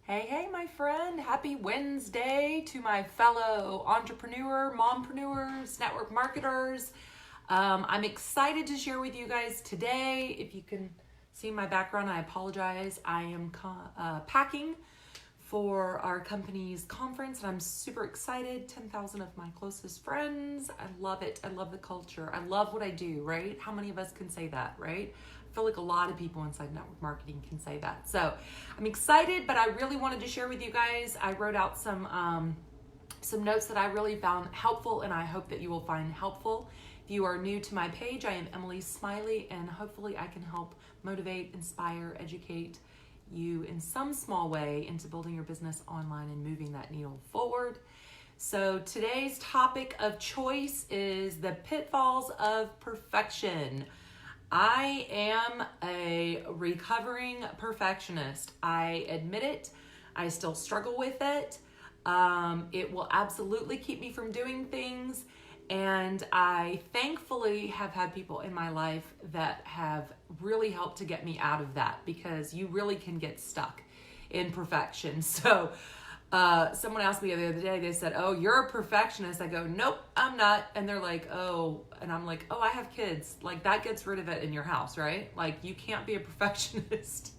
Hey, hey, my friend. Happy Wednesday to my fellow entrepreneur, mompreneurs, network marketers. I'm excited to share with you guys today. If you can see my background, I apologize. I am packing for our company's conference, and I'm super excited. 10,000 of my closest friends. I love it. I love the culture. I love what I do, right? How many of us can say that, right? I feel like a lot of people inside network marketing can say that. So I'm excited, but I really wanted to share with you guys. I wrote out some notes that I really found helpful, and I hope that you will find helpful. If you are new to my page, I am Emily Smiley, and hopefully I can help motivate, inspire, educate you in some small way into building your business online and moving that needle forward. So today's topic of choice is the pitfalls of perfection. I am a recovering perfectionist. I admit it. I still struggle with it. It will absolutely keep me from doing things. And I thankfully have had people in my life that have really helped to get me out of that, because you really can get stuck in perfection. So someone asked me the other day, they said, "Oh, you're a perfectionist." I go, "Nope, I'm not." And they're like, "Oh," and I'm like, "Oh, I have kids." Like, that gets rid of it in your house, right? Like, you can't be a perfectionist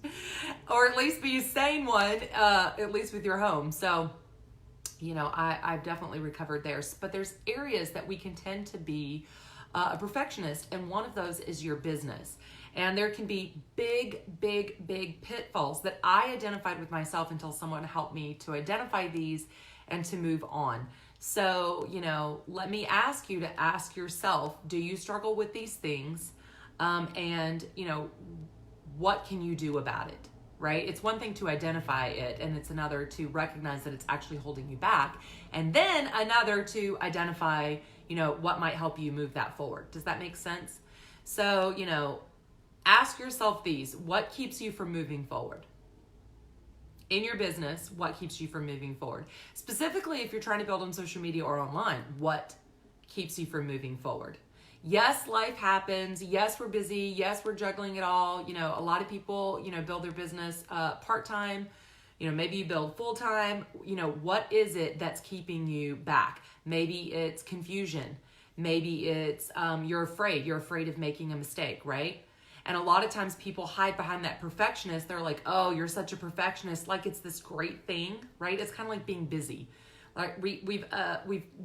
or at least be a sane one, at least with your home. So, you know, I've definitely recovered there. But there's areas that we can tend to be a perfectionist, and one of those is your business. And there can be big pitfalls that I identified with myself until someone helped me to identify these and to move on. So, you know, let me ask you to ask yourself, do you struggle with these things? And, you know, what can you do about it? Right? It's one thing to identify it, and it's another to recognize that it's actually holding you back. And then another to identify, you know, what might help you move that forward. Does that make sense? So, you know, ask yourself these. What keeps you from moving forward? In your business, what keeps you from moving forward? Specifically, if you're trying to build on social media or online, what keeps you from moving forward? Yes, life happens. Yes, we're busy. Yes, we're juggling it all. You know, a lot of people, you know, build their business part-time. You know, maybe you build full-time. You know, what is it that's keeping you back? Maybe it's confusion. Maybe it's you're afraid of making a mistake, right? And a lot of times people hide behind that perfectionist. They're like, "Oh, you're such a perfectionist," like it's this great thing, right? It's kind of like being busy. Like we've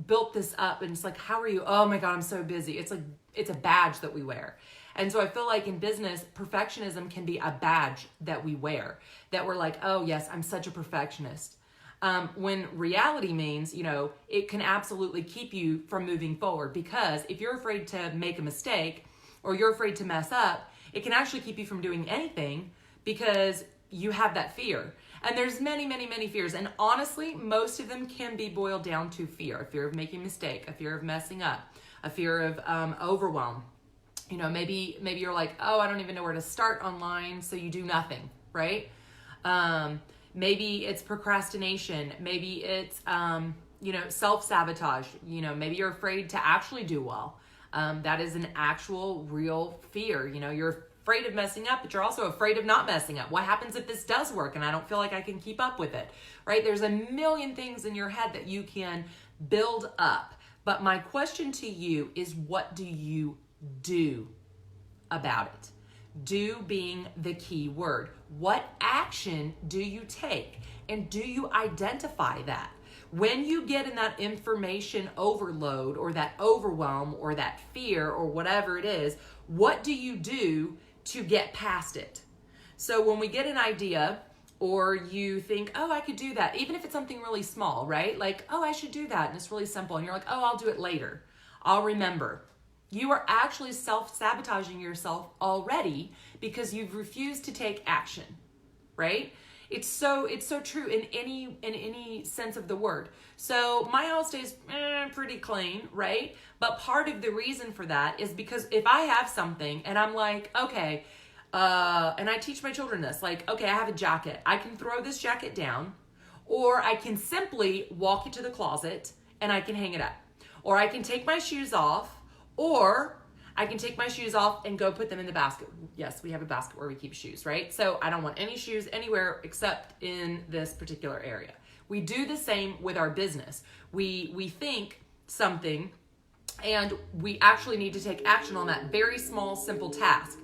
built this up, and it's like, "How are you?" "Oh my God, I'm so busy." It's like, it's a badge that we wear. And so I feel like in business, perfectionism can be a badge that we wear, that we're like, "Oh yes, I'm such a perfectionist." When reality means, you know, it can absolutely keep you from moving forward, because if you're afraid to make a mistake or you're afraid to mess up, it can actually keep you from doing anything because you have that fear. And there's many fears. And honestly, most of them can be boiled down to fear. A fear of making a mistake, a fear of messing up, a fear of overwhelm. You know, maybe you're like, "Oh, I don't even know where to start online," so you do nothing, right? Maybe it's procrastination. Maybe it's, you know, self-sabotage. You know, maybe you're afraid to actually do well. That is an actual real fear. You know, you're afraid of messing up, but you're also afraid of not messing up. What happens if this does work and I don't feel like I can keep up with it, right? There's a million things in your head that you can build up. But my question to you is, what do you do about it? Do being the key word. What action do you take? And do you identify that? When you get in that information overload or that overwhelm or that fear or whatever it is, what do you do to get past it? So when we get an idea, or you think, "Oh, I could do that," even if it's something really small, right? Like, "Oh, I should do that," and it's really simple, and you're like, "Oh, I'll do it later. I'll remember." You are actually self-sabotaging yourself already because you've refused to take action, right? It's so true in any sense of the word. So my house stays pretty clean, right? But part of the reason for that is because if I have something and I'm like, okay, and I teach my children this, like, okay, I have a jacket. I can throw this jacket down, or I can simply walk it to the closet and I can hang it up. Or I can take my shoes off, or I can take my shoes off and go put them in the basket. Yes, we have a basket where we keep shoes, right? So I don't want any shoes anywhere except in this particular area. We do the same with our business. We think something and we actually need to take action on that very small, simple task.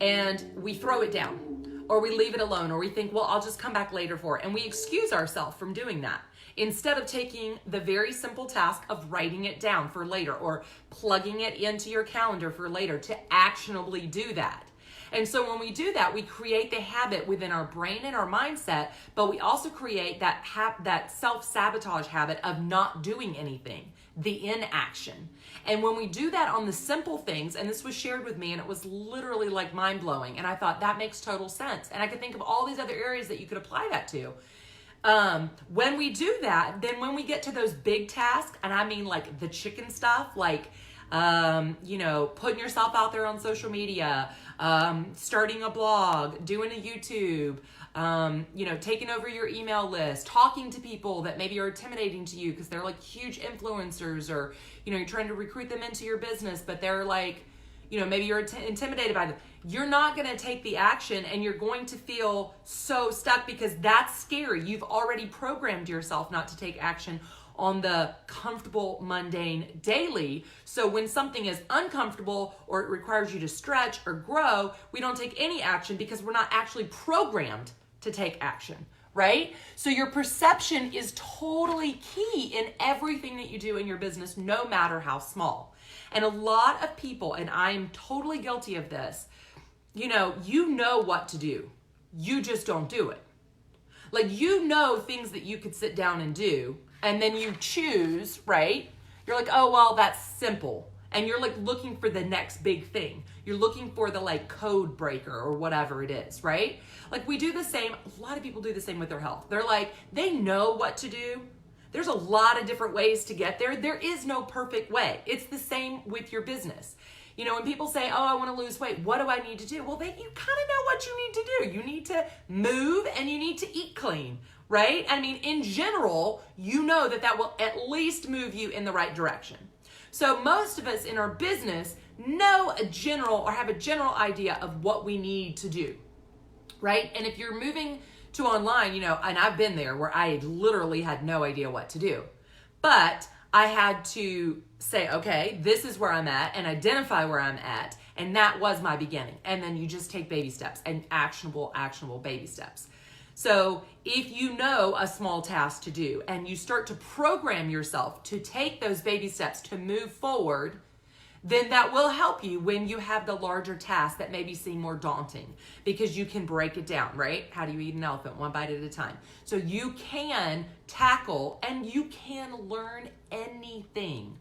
And we throw it down or we leave it alone or we think, well, I'll just come back later for it. And we excuse ourselves from doing that instead of taking the very simple task of writing it down for later or plugging it into your calendar for later to actionably do that. And so when we do that, we create the habit within our brain and our mindset, but we also create that self-sabotage habit of not doing anything, the inaction. And when we do that on the simple things, and this was shared with me and it was literally like mind-blowing, and I thought that makes total sense. And I could think of all these other areas that you could apply that to. When we do that, then when we get to those big tasks, and I mean like the chicken stuff, like, putting yourself out there on social media, starting a blog, doing a YouTube, taking over your email list, talking to people that maybe are intimidating to you because they're like huge influencers, or, you're trying to recruit them into your business, but they're like, maybe you're intimidated by them. You're not going to take the action and you're going to feel so stuck because that's scary. You've already programmed yourself not to take action on the comfortable, mundane daily. So when something is uncomfortable or it requires you to stretch or grow, we don't take any action because we're not actually programmed to take action, right? So your perception is totally key in everything that you do in your business, no matter how small. And a lot of people, and I'm totally guilty of this, you know what to do. You just don't do it. Like, things that you could sit down and do, and then you choose, right? You're like, oh, well, that's simple. And you're like looking for the next big thing. You're looking for the like code breaker or whatever it is, right? Like we do the same. A lot of people do the same with their health. They're like, they know what to do. There's a lot of different ways to get there. There is no perfect way. It's the same with your business. When people say, oh, I want to lose weight, what do I need to do? Well, then you kind of know what you need to do. You need to move and you need to eat clean, right? I mean, in general, that will at least move you in the right direction. So most of us in our business know have a general idea of what we need to do, right? And if you're moving to online, and I've been there where I literally had no idea what to do, but I had to say, okay, this is where I'm at and identify where I'm at. And that was my beginning. And then you just take baby steps and actionable baby steps. So if you know a small task to do and you start to program yourself to take those baby steps to move forward, then that will help you when you have the larger tasks that maybe seem more daunting because you can break it down, right? How do you eat an elephant? One bite at a time. So you can tackle and you can learn anything.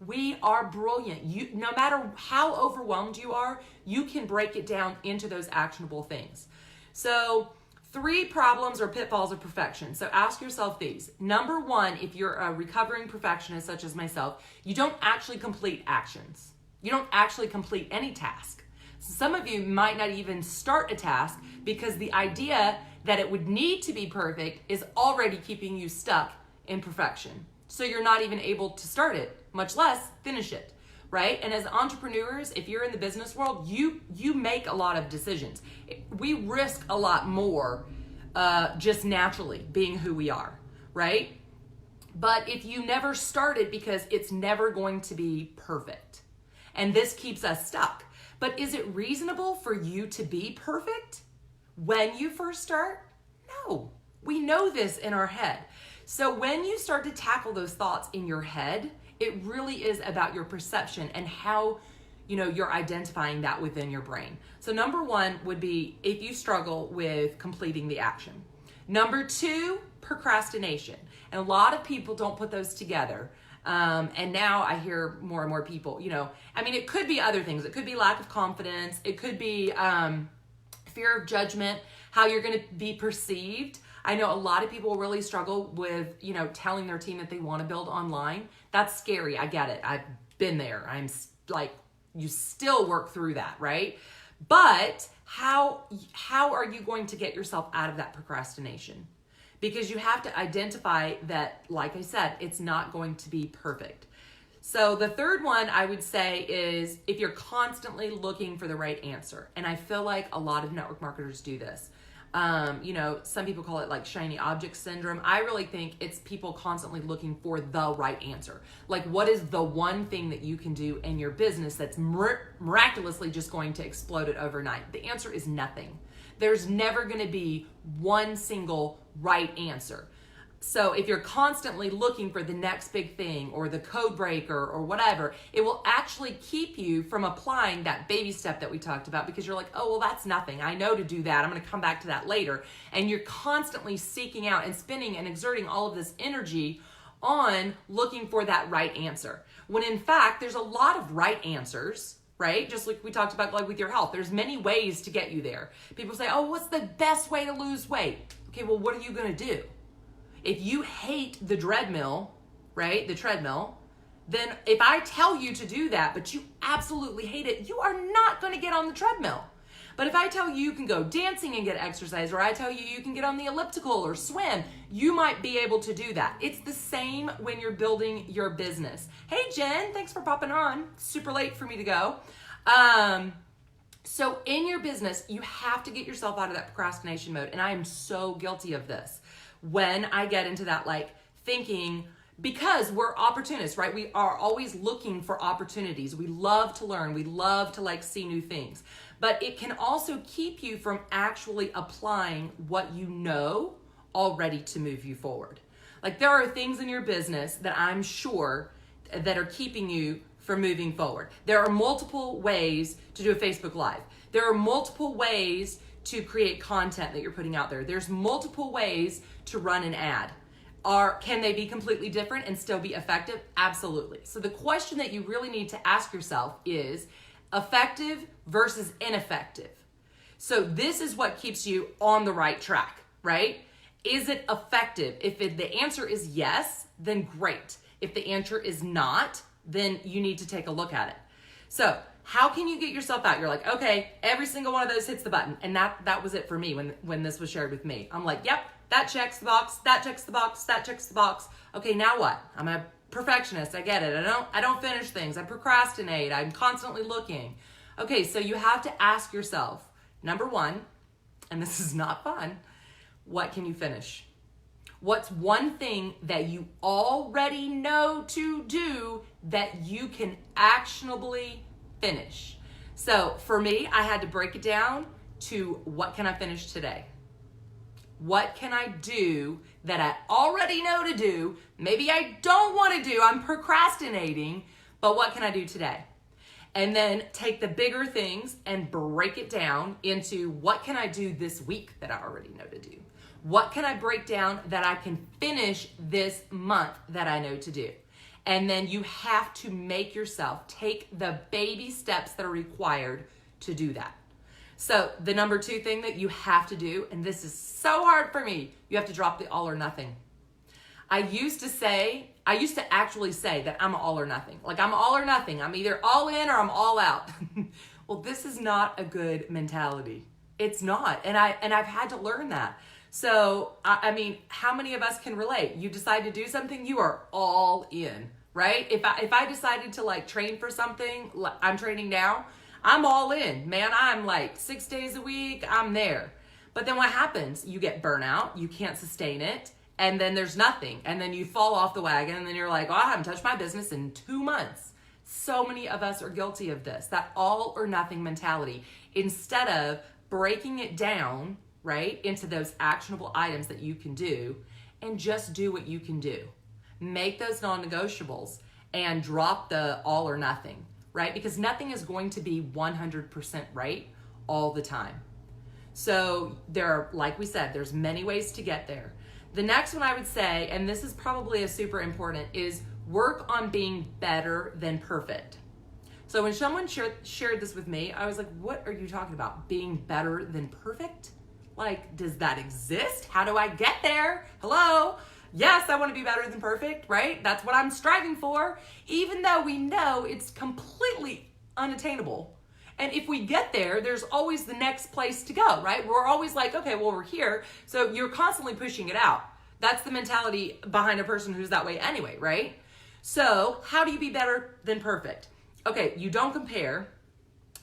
We are brilliant. No matter how overwhelmed you are, you can break it down into those actionable things. So 3 problems or pitfalls of perfection. So ask yourself these. Number 1, if you're a recovering perfectionist such as myself, you don't actually complete actions. You don't actually complete any task. Some of you might not even start a task because the idea that it would need to be perfect is already keeping you stuck in perfection. So you're not even able to start it, much less finish it. Right? And as entrepreneurs, if you're in the business world, you make a lot of decisions. We risk a lot more just naturally being who we are, right? But if you never started, because it's never going to be perfect. And this keeps us stuck. But is it reasonable for you to be perfect when you first start? No. We know this in our head. So when you start to tackle those thoughts in your head, it really is about your perception and how, you're identifying that within your brain. So number 1 would be if you struggle with completing the action. Number 2, procrastination. And a lot of people don't put those together. And now I hear more and more people, it could be other things. It could be lack of confidence. It could be fear of judgment, how you're going to be perceived. I know a lot of people really struggle with, telling their team that they want to build online. That's scary. I get it. I've been there. I'm like, you still work through that, right? But how are you going to get yourself out of that procrastination? Because you have to identify that, like I said, it's not going to be perfect. So the third one I would say is if you're constantly looking for the right answer. And I feel like a lot of network marketers do this. Some people call it like shiny object syndrome. I really think it's people constantly looking for the right answer. Like, what is the one thing that you can do in your business that's miraculously just going to explode it overnight? The answer is nothing. There's never going to be one single right answer. So if you're constantly looking for the next big thing or the code breaker or whatever, it will actually keep you from applying that baby step that we talked about, because you're like, oh, well, that's nothing. I know to do that. I'm going to come back to that later. And you're constantly seeking out and spending and exerting all of this energy on looking for that right answer. When in fact, there's a lot of right answers, right? Just like we talked about, like with your health, there's many ways to get you there. People say, oh, what's the best way to lose weight? Okay, well, what are you going to do? If you hate the treadmill, right, then if I tell you to do that, but you absolutely hate it, you are not going to get on the treadmill. But if I tell you you can go dancing and get exercise, or I tell you you can get on the elliptical or swim, you might be able to do that. It's the same when you're building your business. Hey, Jen, thanks for popping on. Super late for me to go. So in your business, you have to get yourself out of that procrastination mode. And I am so guilty of this. When I get into that, like, thinking, because we're opportunists, right? We are always looking for opportunities. We love to learn. We love to, like, see new things. But it can also keep you from actually applying what you know already to move you forward. Like, there are things in your business that I'm sure that are keeping you from moving forward. There are multiple ways to do a Facebook Live. There are multiple ways to create content that you're putting out there. There's multiple ways to run an ad. Can they be completely different and still be effective? Absolutely. So the question that you really need to ask yourself is effective versus ineffective. So this is what keeps you on the right track, right? Is it effective? If the answer is yes, then great. If the answer is not, then you need to take a look at it. So how can you get yourself out? You're like, okay, every single one of those hits the button. And that was it for me when this was shared with me. I'm like, yep, that checks the box, that checks the box, that checks the box. Okay, now what? I'm a perfectionist. I get it. I don't finish things. I procrastinate. I'm constantly looking. Okay, so you have to ask yourself, number one, and this is not fun, what can you finish? What's one thing that you already know to do that you can actionably finish? So for me, I had to break it down to what can I finish today? What can I do that I already know to do? Maybe I don't want to do, I'm procrastinating, but what can I do today? And then take the bigger things and break it down into what can I do this week that I already know to do? What can I break down that I can finish this month that I know to do? And then you have to make yourself take the baby steps that are required to do that. So the number two thing that you have to do, and this is so hard for me, you have to drop the all or nothing. I used to actually say that I'm all or nothing. Like, I'm all or nothing. I'm either all in or I'm all out. Well, this is not a good mentality. It's not. And I've had to learn that. So, I mean, how many of us can relate? You decide to do something, you are all in, right? If I decided to, like, train for something, like I'm training now, I'm all in, man. I'm like 6 days a week, I'm there. But then what happens? You get burnout, you can't sustain it, and then there's nothing. And then you fall off the wagon, and then you're like, oh, I haven't touched my business in 2 months. So many of us are guilty of this, that all or nothing mentality. Instead of breaking it down, right, into those actionable items that you can do, and just do what you can do. Make those non-negotiables and drop the all or nothing, right? Because nothing is going to be 100% right all the time. So there are, like we said, there's many ways to get there. The next one I would say, and this is probably a super important, is work on being better than perfect. So when someone shared this with me, I was like, what are you talking about? Being better than perfect? Like, does that exist? How do I get there? Hello? Yes, I want to be better than perfect, right? That's what I'm striving for, even though we know it's completely unattainable. And if we get there, there's always the next place to go, right? We're always like, okay, well, we're here. So you're constantly pushing it out. That's the mentality behind a person who's that way anyway, right? So how do you be better than perfect? Okay, you don't compare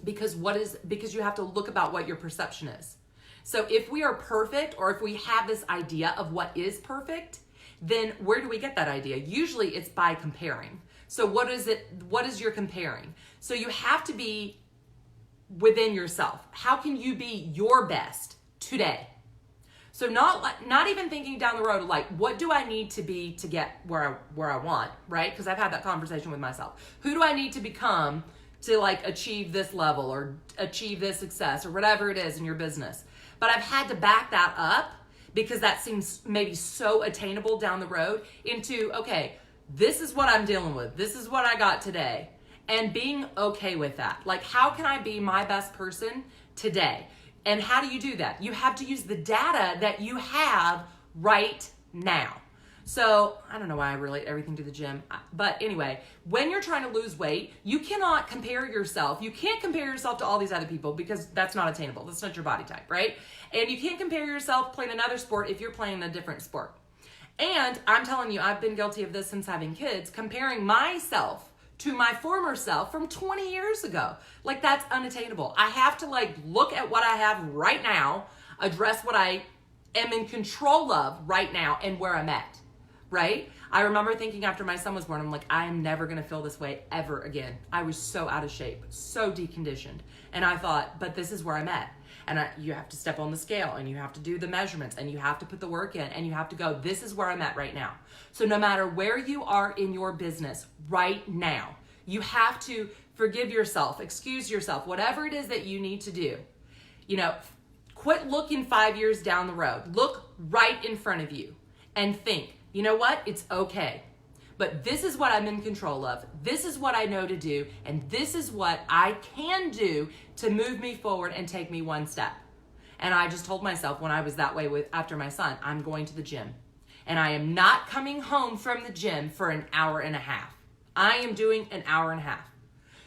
because you have to look about what your perception is. So if we are perfect, or if we have this idea of what is perfect, then where do we get that idea? Usually it's by comparing. So what is your comparing? So you have to be within yourself. How can you be your best today? So not even thinking down the road, like, what do I need to be to get where I want, right? Because I've had that conversation with myself. Who do I need to become to like achieve this level or achieve this success or whatever it is in your business? But I've had to back that up because that seems maybe so attainable down the road into, okay, this is what I'm dealing with. This is what I got today. And being okay with that. Like, how can I be my best person today? And how do you do that? You have to use the data that you have right now. So I don't know why I relate everything to the gym. But anyway, when you're trying to lose weight, you cannot compare yourself. You can't compare yourself to all these other people because that's not attainable. That's not your body type, right? And you can't compare yourself playing another sport if you're playing a different sport. And I'm telling you, I've been guilty of this since having kids, comparing myself to my former self from 20 years ago. Like, that's unattainable. I have to like look at what I have right now, address what I am in control of right now and where I'm at, right? I remember thinking after my son was born, I'm like, I am never gonna feel this way ever again. I was so out of shape, so deconditioned. And I thought, but this is where I'm at. And you have to step on the scale and you have to do the measurements and you have to put the work in and you have to go, this is where I'm at right now. So no matter where you are in your business right now, you have to forgive yourself, excuse yourself, whatever it is that you need to do. You know, quit looking 5 years down the road. Look right in front of you and think, you know what? It's okay. But this is what I'm in control of. This is what I know to do. And this is what I can do to move me forward and take me one step. And I just told myself when I was that way after my son, I'm going to the gym. And I am not coming home from the gym for an hour and a half. I am doing an hour and a half.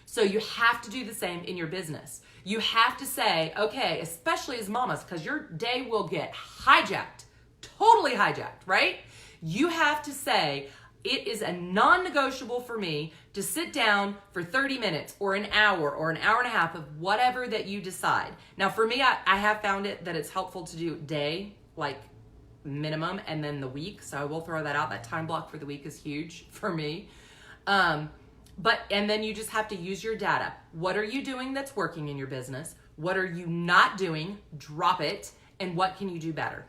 So you have to do the same in your business. You have to say, okay, especially as mamas, because your day will get hijacked, totally hijacked, right? You have to say, it is a non-negotiable for me to sit down for 30 minutes or an hour and a half of whatever that you decide. Now for me, I have found it that it's helpful to do day, like minimum, and then the week. So I will throw that out. That time block for the week is huge for me. And then you just have to use your data. What are you doing that's working in your business? What are you not doing? Drop it. And what can you do better?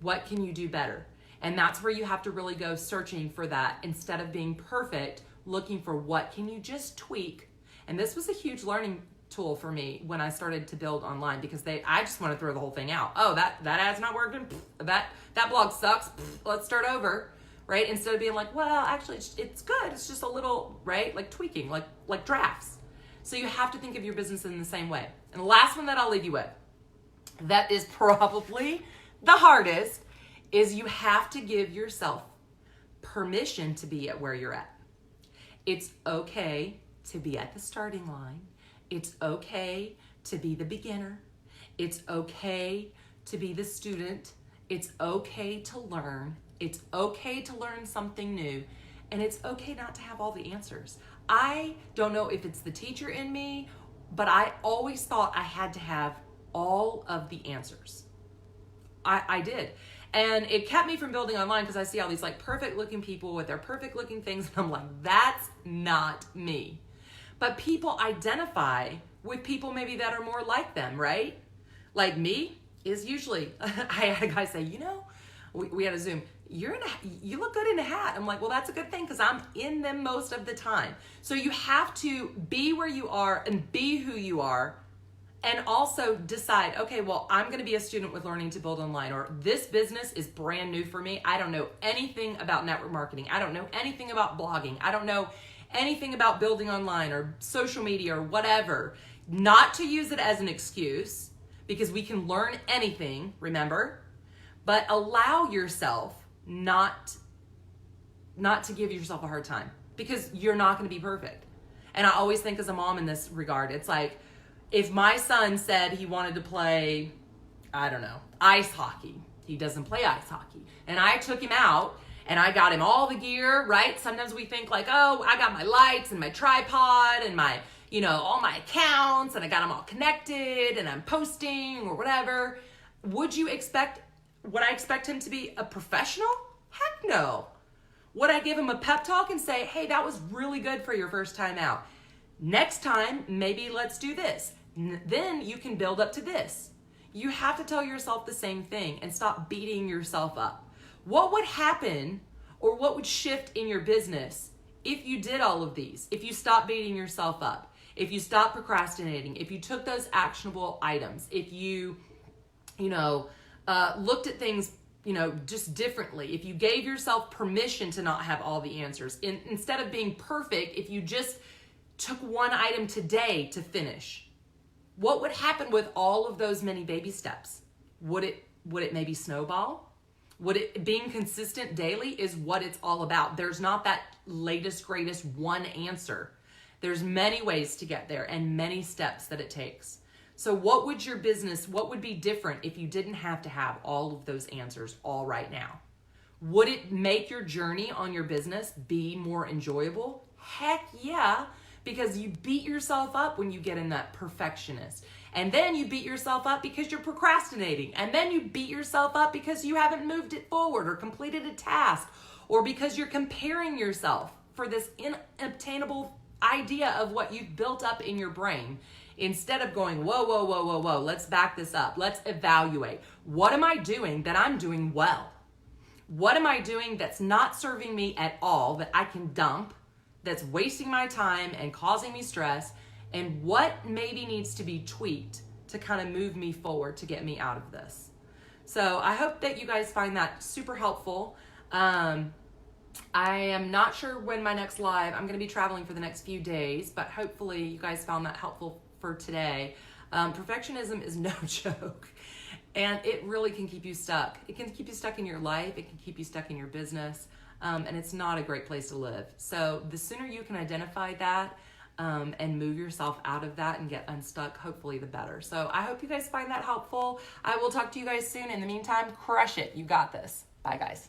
What can you do better? And that's where you have to really go searching for that instead of being perfect, looking for what can you just tweak. And this was a huge learning tool for me when I started to build online because I just want to throw the whole thing out. Oh, that ad's not working. That blog sucks. Let's start over, right? Instead of being like, well, actually it's good. It's just a little, right? Like tweaking, like drafts. So you have to think of your business in the same way. And the last one that I'll leave you with, that is probably the hardest, is you have to give yourself permission to be at where you're at. It's okay to be at the starting line. It's okay to be the beginner. It's okay to be the student. It's okay to learn. It's okay to learn something new. And it's okay not to have all the answers. I don't know if it's the teacher in me, but I always thought I had to have all of the answers. I did. And it kept me from building online because I see all these like perfect looking people with their perfect looking things. And I'm like, that's not me. But people identify with people maybe that are more like them, right? Like me is usually, I had a guy say, you know, we had a Zoom, you look good in a hat. I'm like, well, that's a good thing because I'm in them most of the time. So you have to be where you are and be who you are. And also decide, okay, well, I'm going to be a student with learning to build online, or this business is brand new for me. I don't know anything about network marketing. I don't know anything about blogging. I don't know anything about building online or social media or whatever. Not to use it as an excuse because we can learn anything, remember, but allow yourself not to give yourself a hard time because you're not going to be perfect. And I always think as a mom in this regard, it's like, if my son said he wanted to play, I don't know, ice hockey, he doesn't play ice hockey. And I took him out and I got him all the gear, right? Sometimes we think like, oh, I got my lights and my tripod and my, all my accounts, and I got them all connected and I'm posting or whatever. Would I expect him to be a professional? Heck no. Would I give him a pep talk and say, hey, that was really good for your first time out. Next time, maybe let's do this. Then you can build up to this. You have to tell yourself the same thing and stop beating yourself up. What would happen or what would shift in your business if you did all of these? If you stopped beating yourself up, if you stopped procrastinating, if you took those actionable items, if you, looked at things just differently. If you gave yourself permission to not have all the answers, instead of being perfect, if you just took one item today to finish, what would happen with all of those many baby steps? Would it maybe snowball? Being consistent daily is what it's all about. There's not that latest, greatest one answer. There's many ways to get there and many steps that it takes. So what would be different if you didn't have to have all of those answers all right now? Would it make your journey on your business be more enjoyable? Heck yeah, because you beat yourself up when you get in that perfectionist. And then you beat yourself up because you're procrastinating. And then you beat yourself up because you haven't moved it forward or completed a task, or because you're comparing yourself for this inobtainable idea of what you've built up in your brain. Instead of going, whoa, let's back this up. Let's evaluate. What am I doing that I'm doing well? What am I doing that's not serving me at all, that I can dump, that's wasting my time and causing me stress? And what maybe needs to be tweaked to kind of move me forward to get me out of this? So I hope that you guys find that super helpful. I am not sure when my next live, I'm going to be traveling for the next few days, but hopefully you guys found that helpful for today. Perfectionism is no joke, and it really can keep you stuck. It can keep you stuck in your life. It can keep you stuck in your business, and it's not a great place to live. So the sooner you can identify that and move yourself out of that and get unstuck, hopefully the better. So I hope you guys find that helpful. I will talk to you guys soon. In the meantime, crush it. You got this. Bye, guys.